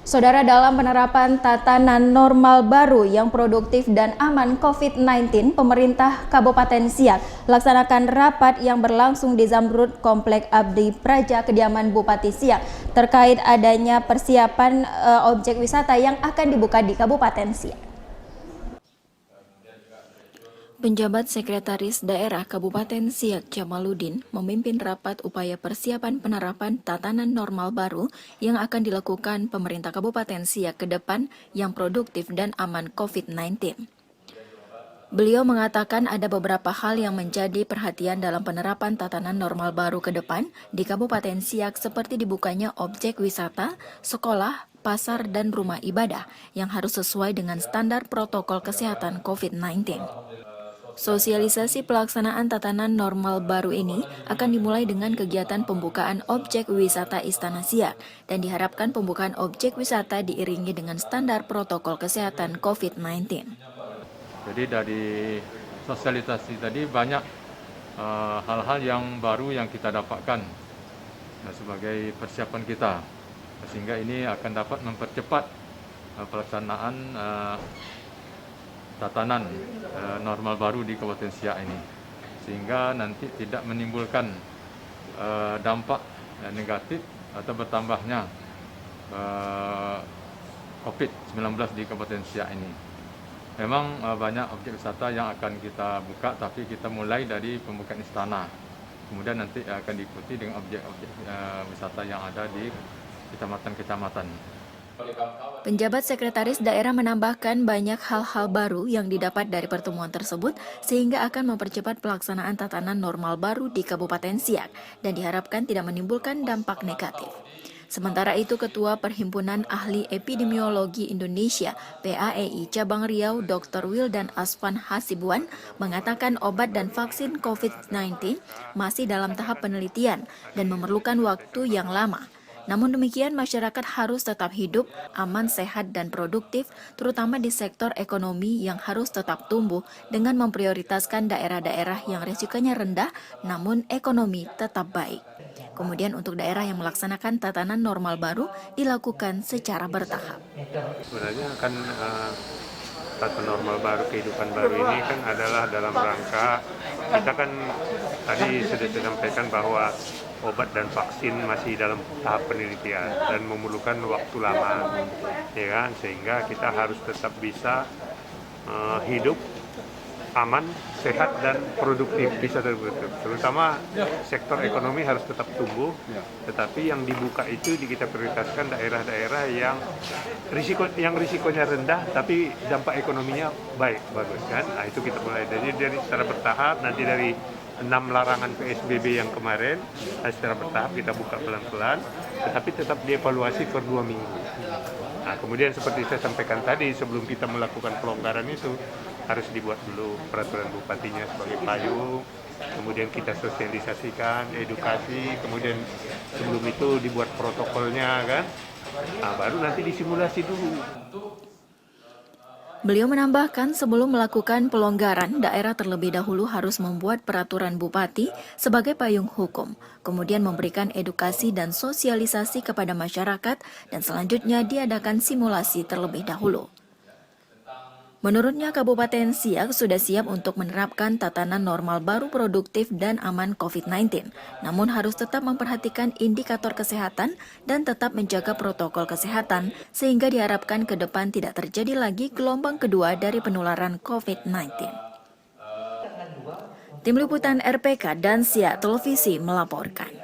Saudara, dalam penerapan tatanan normal baru yang produktif dan aman COVID-19, pemerintah Kabupaten Siak laksanakan rapat yang berlangsung di Zamrud Komplek Abdi Praja Kediaman Bupati Siak terkait adanya persiapan objek wisata yang akan dibuka di Kabupaten Siak. Penjabat Sekretaris Daerah Kabupaten Siak Jamaluddin memimpin rapat upaya persiapan penerapan tatanan normal baru yang akan dilakukan pemerintah Kabupaten Siak ke depan yang produktif dan aman COVID-19. Beliau mengatakan ada beberapa hal yang menjadi perhatian dalam penerapan tatanan normal baru ke depan di Kabupaten Siak seperti dibukanya objek wisata, sekolah, pasar, dan rumah ibadah yang harus sesuai dengan standar protokol kesehatan COVID-19. Sosialisasi pelaksanaan tatanan normal baru ini akan dimulai dengan kegiatan pembukaan objek wisata Istana Siak dan diharapkan pembukaan objek wisata diiringi dengan standar protokol kesehatan COVID-19. Jadi dari sosialisasi tadi banyak hal-hal yang baru yang kita dapatkan sebagai persiapan kita, sehingga ini akan dapat mempercepat pelaksanaan tatanan normal baru di Kabupaten Siak ini, sehingga nanti tidak menimbulkan dampak negatif atau bertambahnya COVID-19 di Kabupaten Siak ini. Memang banyak objek wisata yang akan kita buka, tapi kita mulai dari pembukaan istana, kemudian nanti akan diikuti dengan objek-objek wisata yang ada di kecamatan-kecamatan. Penjabat Sekretaris Daerah menambahkan banyak hal-hal baru yang didapat dari pertemuan tersebut sehingga akan mempercepat pelaksanaan tatanan normal baru di Kabupaten Siak dan diharapkan tidak menimbulkan dampak negatif. Sementara itu, Ketua Perhimpunan Ahli Epidemiologi Indonesia (PAEI) Cabang Riau Dr. Wildan Asvan Hasibuan mengatakan obat dan vaksin COVID-19 masih dalam tahap penelitian dan memerlukan waktu yang lama. Namun demikian, masyarakat harus tetap hidup, aman, sehat, dan produktif, terutama di sektor ekonomi yang harus tetap tumbuh dengan memprioritaskan daerah-daerah yang risikonya rendah, namun ekonomi tetap baik. Kemudian untuk daerah yang melaksanakan tatanan normal baru dilakukan secara bertahap. Sebenarnya kan tatanan normal baru, kehidupan baru ini kan adalah dalam rangka, kita kan tadi sudah disampaikan bahwa obat dan vaksin masih dalam tahap penelitian dan memerlukan waktu lama, ya kan? Sehingga kita harus tetap bisa hidup aman, sehat, dan produktif, bisa terutama sektor ekonomi harus tetap tumbuh, tetapi yang dibuka itu kita prioritaskan daerah-daerah yang risikonya rendah tapi dampak ekonominya bagus kan. Nah, itu kita mulai dari secara bertahap, nanti dari 6 larangan PSBB yang kemarin, secara bertahap kita buka pelan-pelan, tetapi tetap dievaluasi per 2 minggu. Nah, kemudian seperti saya sampaikan tadi, sebelum kita melakukan pelonggaran itu, harus dibuat dulu peraturan bupatinya sebagai payung, kemudian kita sosialisasikan, edukasi, kemudian sebelum itu dibuat protokolnya kan, nah, baru nanti disimulasi dulu. Beliau menambahkan sebelum melakukan pelonggaran, daerah terlebih dahulu harus membuat peraturan bupati sebagai payung hukum, kemudian memberikan edukasi dan sosialisasi kepada masyarakat, dan selanjutnya diadakan simulasi terlebih dahulu. Menurutnya, Kabupaten Siak sudah siap untuk menerapkan tatanan normal baru produktif dan aman COVID-19, namun harus tetap memperhatikan indikator kesehatan dan tetap menjaga protokol kesehatan, sehingga diharapkan ke depan tidak terjadi lagi gelombang kedua dari penularan COVID-19. Tim Liputan RPK dan Siak Televisi melaporkan.